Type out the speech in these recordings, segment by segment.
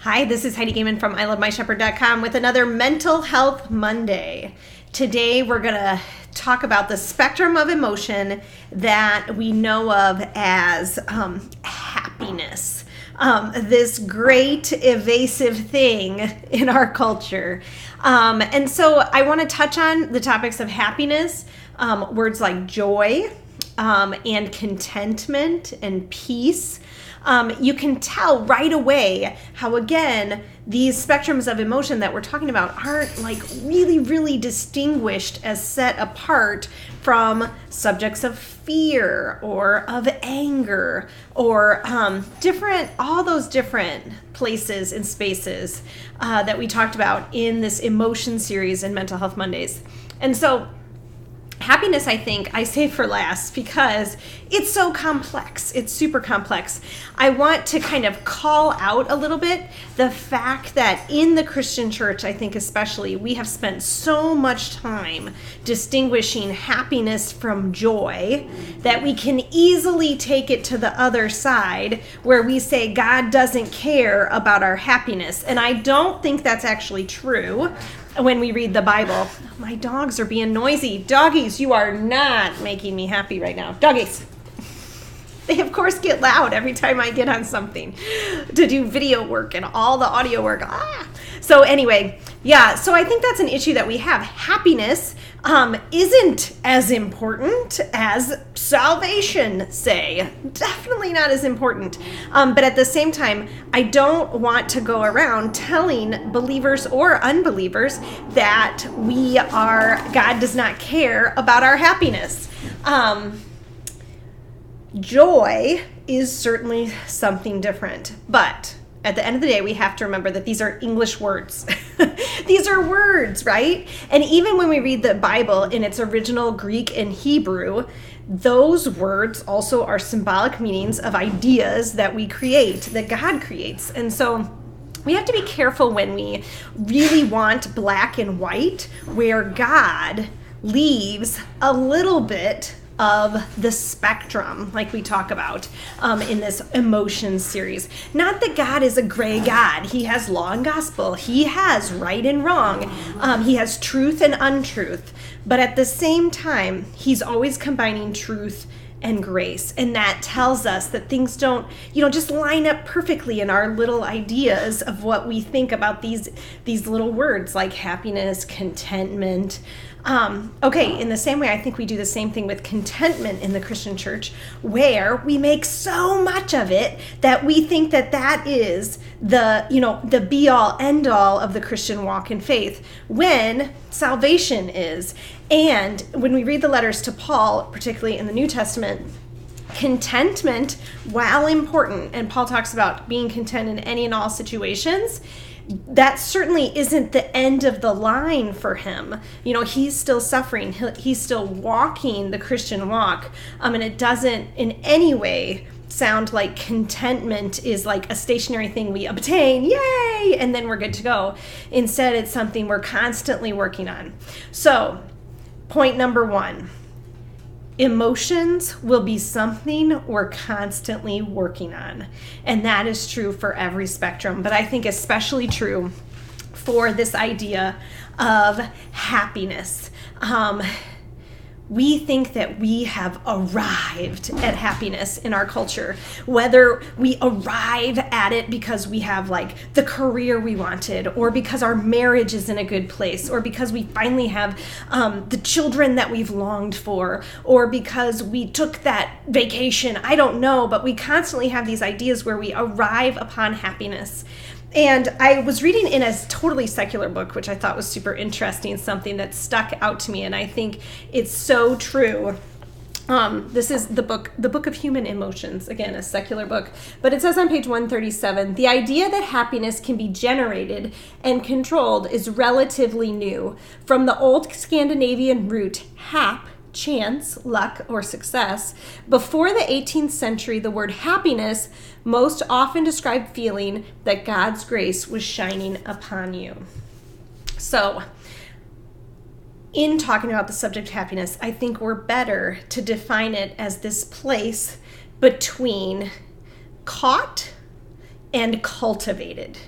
Hi, this is Heidi Gaiman from ilovemyshepherd.com with another Mental Health Monday. Today we're going to talk about the spectrum of emotion that we know of as happiness. This great evasive thing in our culture. And so I want to touch on the topics of happiness, words like joy, and contentment and peace. You can tell right away how, again, these spectrums of emotion that we're talking about aren't like really distinguished as set apart from subjects of fear or of anger or all those different places and spaces that we talked about in this emotion series in Mental Health Mondays. And so happiness, I think, I save for last because it's so complex. It's super complex. I want to kind of call out a little bit the fact that in the Christian church, I think especially, we have spent so much time distinguishing happiness from joy that we can easily take it to the other side where we say God doesn't care about our happiness. And I don't think that's actually true. When we read the Bible, my dogs are being noisy. Doggies, you are not making me happy right now. Doggies. They, of course, get loud every time I get on something to do video work and all the audio work. So anyway, so I think that's an issue that we have. Happiness isn't as important as salvation, say. Definitely not as important. But at the same time, I don't want to go around telling believers or unbelievers that God does not care about our happiness. Joy is certainly something different, but at the end of the day, we have to remember that these are English words. These are words, right? And even when we read the Bible in its original Greek and Hebrew, those words also are symbolic meanings of ideas that we create, that God creates. And so we have to be careful when we really want black and white, where God leaves a little bit of the spectrum, like we talk about in this emotions series. Not that God is a gray God. He has law and gospel. He has right and wrong. He has truth and untruth. But at the same time, he's always combining truth and grace. And that tells us that things don't, just line up perfectly in our little ideas of what we think about these little words like happiness, contentment. In the same way, I think we do the same thing with contentment in the Christian church, where we make so much of it that we think that is the be-all, end-all of the Christian walk in faith, when salvation is. And when we read the letters to Paul, particularly in the New Testament, contentment, while important, and Paul talks about being content in any and all situations, that certainly isn't the end of the line for him. He's still suffering. He's still walking the Christian walk. And it doesn't in any way sound like contentment is like a stationary thing we obtain, yay, and then we're good to go. Instead, it's something we're constantly working on. So, point number 1. Emotions will be something we're constantly working on. And that is true for every spectrum, but I think especially true for this idea of happiness. We think that we have arrived at happiness in our culture, whether we arrive at it because we have like the career we wanted, or because our marriage is in a good place, or because we finally have the children that we've longed for, or because we took that vacation. I don't know, but we constantly have these ideas where we arrive upon happiness. And I was reading in a totally secular book, which I thought was super interesting, something that stuck out to me, and I think it's so true. This is the Book of Human Emotions, again, a secular book. But it says on page 137, the idea that happiness can be generated and controlled is relatively new. From the old Scandinavian root hap, chance, luck, or success, before the 18th century, the word happiness most often described feeling that God's grace was shining upon you. So, in talking about the subject of happiness, I think we're better to define it as this place between caught and cultivated.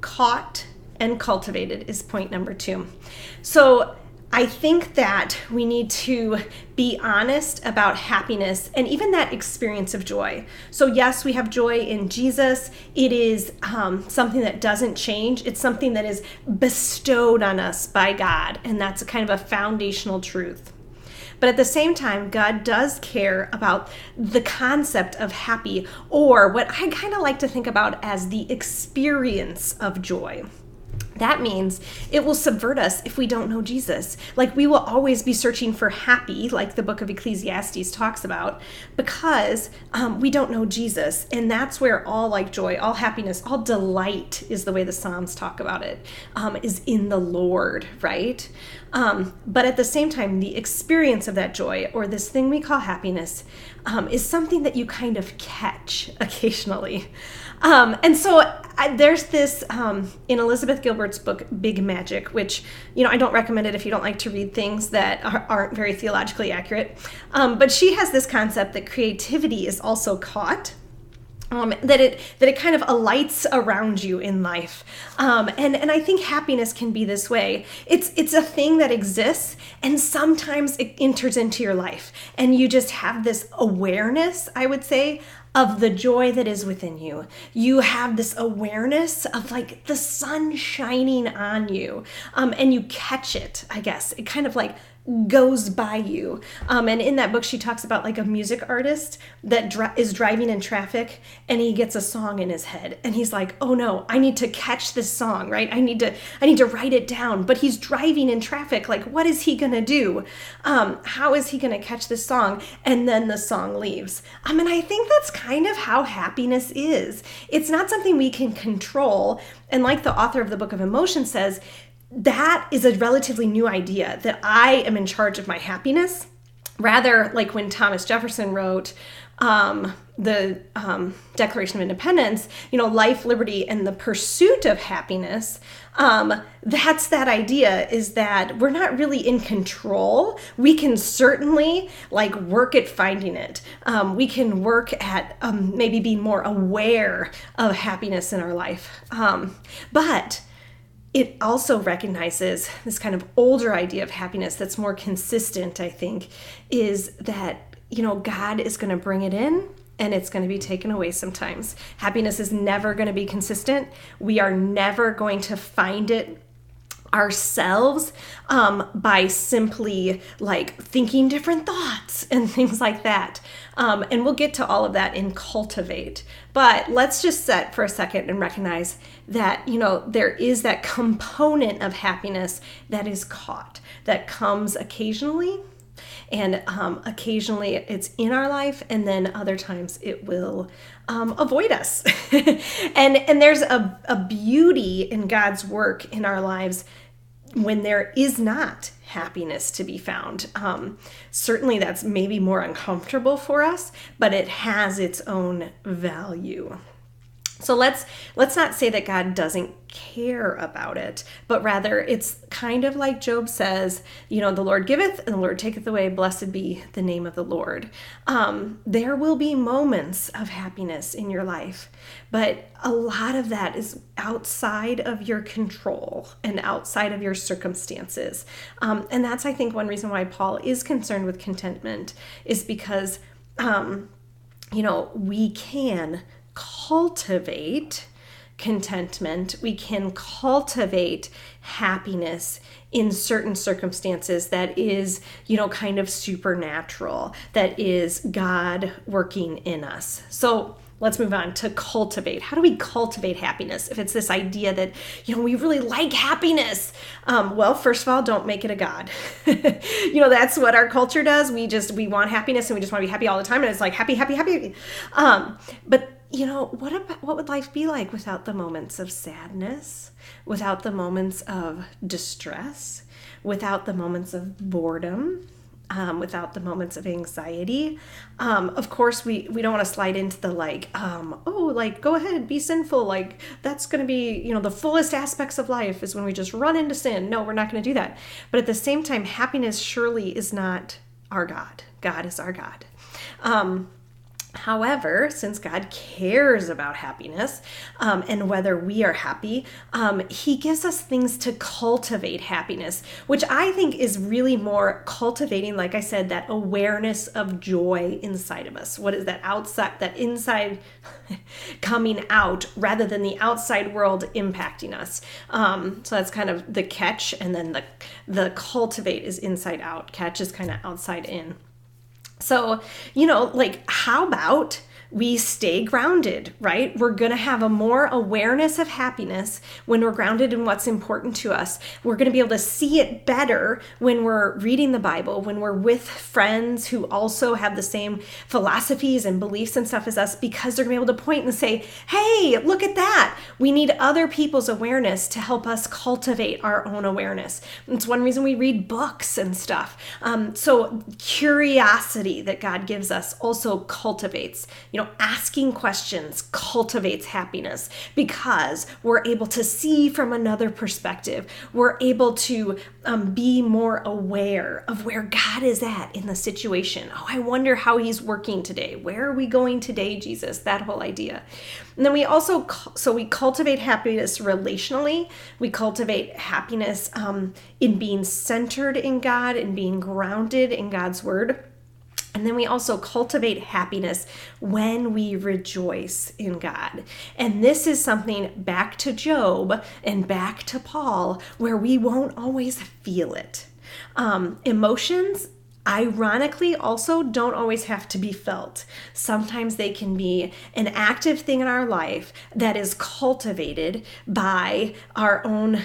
caught and cultivated is point number 2. So I think that we need to be honest about happiness and even that experience of joy. So yes, we have joy in Jesus. It is something that doesn't change. It's something that is bestowed on us by God, and that's a kind of a foundational truth. But at the same time, God does care about the concept of happy, or what I kind of like to think about as the experience of joy. That means it will subvert us if we don't know Jesus. Like, we will always be searching for happy, like the book of Ecclesiastes talks about, because we don't know Jesus. And that's where all like joy, all happiness, all delight is the way the Psalms talk about it, is in the Lord, right? But at the same time, the experience of that joy, or this thing we call happiness, is something that you kind of catch occasionally. And so there's this, in Elizabeth Gilbert's book, Big Magic, which, I don't recommend it if you don't like to read things that aren't very theologically accurate. But she has this concept that creativity is also caught. That it kind of alights around you in life. And I think happiness can be this way. It's a thing that exists, and sometimes it enters into your life, and you just have this awareness, I would say, of the joy that is within you. You have this awareness of like the sun shining on you, and you catch it, I guess. It kind of like goes by you. And in that book, she talks about like a music artist that is driving in traffic, and he gets a song in his head, and he's like, oh no, I need to catch this song, right? I need to write it down. But he's driving in traffic. Like, what is he going to do? How is he going to catch this song? And then the song leaves. And I think that's kind of how happiness is. It's not something we can control. And like the author of the Book of Emotion says, that is a relatively new idea, that I am in charge of my happiness. Rather, like when Thomas Jefferson wrote the Declaration of Independence, life, liberty, and the pursuit of happiness, that's that idea, is that we're not really in control. We can certainly like work at finding it. We can work at maybe being more aware of happiness in our life. But it also recognizes this kind of older idea of happiness that's more consistent, I think, is that, God is going to bring it in and it's going to be taken away sometimes. Happiness is never going to be consistent. We are never going to find it ourselves by simply like thinking different thoughts and things like that. And we'll get to all of that in Cultivate. But let's just set for a second and recognize that, there is that component of happiness that is caught, that comes occasionally. And occasionally it's in our life, and then other times it will avoid us. and there's a beauty in God's work in our lives when there is not happiness to be found. Certainly that's maybe more uncomfortable for us, but it has its own value. So let's not say that God doesn't care about it, but rather it's kind of like Job says, the Lord giveth and the Lord taketh away, blessed be the name of the Lord. There will be moments of happiness in your life, but a lot of that is outside of your control and outside of your circumstances. And that's, I think, one reason why Paul is concerned with contentment, is because, we can cultivate contentment. We can cultivate happiness in certain circumstances that is, kind of supernatural, that is God working in us. So let's move on to cultivate. How do we cultivate happiness? If it's this idea that, we really like happiness. Well, first of all, don't make it a God. That's what our culture does. We want happiness and we just want to be happy all the time. And it's like happy, happy, happy. But what would life be like without the moments of sadness, without the moments of distress, without the moments of boredom, without the moments of anxiety? Of course, we don't want to slide into the go ahead, be sinful. That's going to be, the fullest aspects of life is when we just run into sin. No, we're not going to do that. But at the same time, happiness surely is not our God. God is our God. However, since God cares about happiness and whether we are happy, he gives us things to cultivate happiness, which I think is really more cultivating, like I said, that awareness of joy inside of us. What is that outside, that inside coming out rather than the outside world impacting us? So that's kind of the catch. And then the cultivate is inside out. Catch is kind of outside in. So, like, how about we stay grounded, right? We're going to have a more awareness of happiness when we're grounded in what's important to us. We're going to be able to see it better when we're reading the Bible, when we're with friends who also have the same philosophies and beliefs and stuff as us, because they're going to be able to point and say, hey, look at that. We need other people's awareness to help us cultivate our own awareness. It's one reason we read books and stuff. So curiosity that God gives us also cultivates, asking questions cultivates happiness because we're able to see from another perspective. We're able to be more aware of where God is at in the situation. Oh, I wonder how he's working today. Where are we going today, Jesus? That whole idea. And then we also, we cultivate happiness relationally. We cultivate happiness in being centered in God and being grounded in God's word. And then we also cultivate happiness when we rejoice in God. And this is something back to Job and back to Paul, where we won't always feel it. Emotions, ironically, also don't always have to be felt. Sometimes they can be an active thing in our life that is cultivated by our own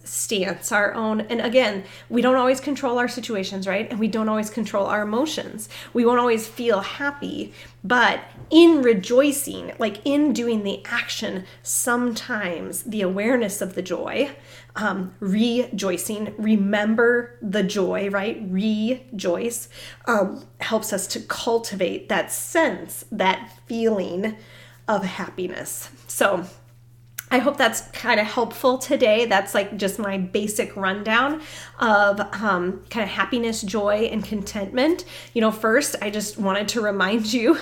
stance, and again, we don't always control our situations, right? And we don't always control our emotions. We won't always feel happy, but in rejoicing, like in doing the action, sometimes the awareness of the joy, rejoicing, remember the joy, right? Rejoice, helps us to cultivate that sense, that feeling of happiness. So I hope that's kind of helpful today. That's like just my basic rundown of kind of happiness, joy, and contentment. First, I just wanted to remind you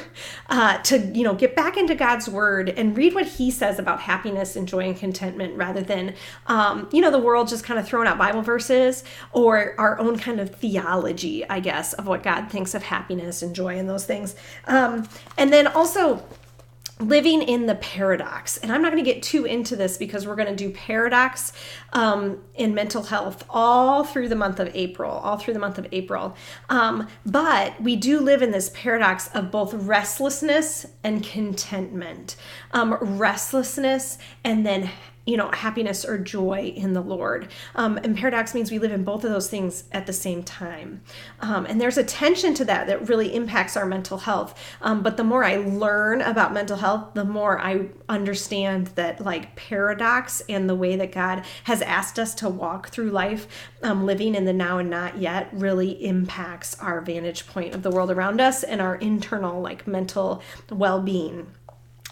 to, get back into God's word and read what he says about happiness and joy and contentment rather than, the world just kind of throwing out Bible verses or our own kind of theology, I guess, of what God thinks of happiness and joy and those things. And then also, living in the paradox. And I'm not going to get too into this because we're going to do paradox in mental health all through the month of April, but we do live in this paradox of both restlessness and contentment. Restlessness and then happiness or joy in the Lord. And paradox means we live in both of those things at the same time. And there's a tension to that really impacts our mental health. But the more I learn about mental health, the more I understand that like paradox and the way that God has asked us to walk through life, living in the now and not yet, really impacts our vantage point of the world around us and our internal like mental well-being.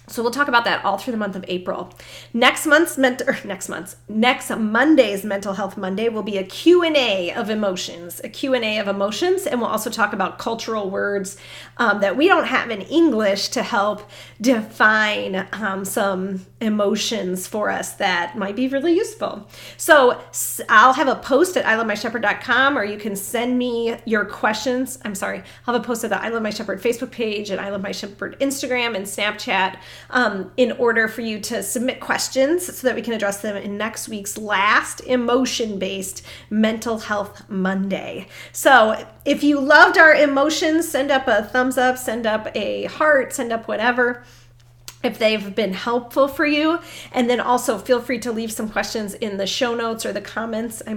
So we'll talk about that all through the month of April. Next Monday's Mental Health Monday will be a Q&A of emotions, and we'll also talk about cultural words that we don't have in English to help define some emotions for us that might be really useful. So I'll have a post at ilovemyshepherd.com, or you can send me your questions. I'll have a post at the I Love My Shepherd Facebook page and I Love My Shepherd Instagram and Snapchat in order for you to submit questions so that we can address them in next week's last emotion-based Mental Health Monday. So if you loved our emotions, send up a thumbs up, send up a heart, send up whatever, if they've been helpful for you. And then also feel free to leave some questions in the show notes or the comments, on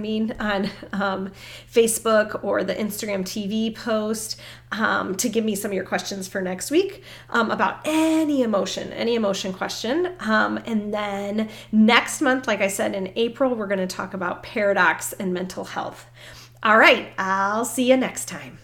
Facebook or the Instagram TV post to give me some of your questions for next week about any emotion question. And then next month, like I said, in April, we're going to talk about paradox and mental health. All right, I'll see you next time.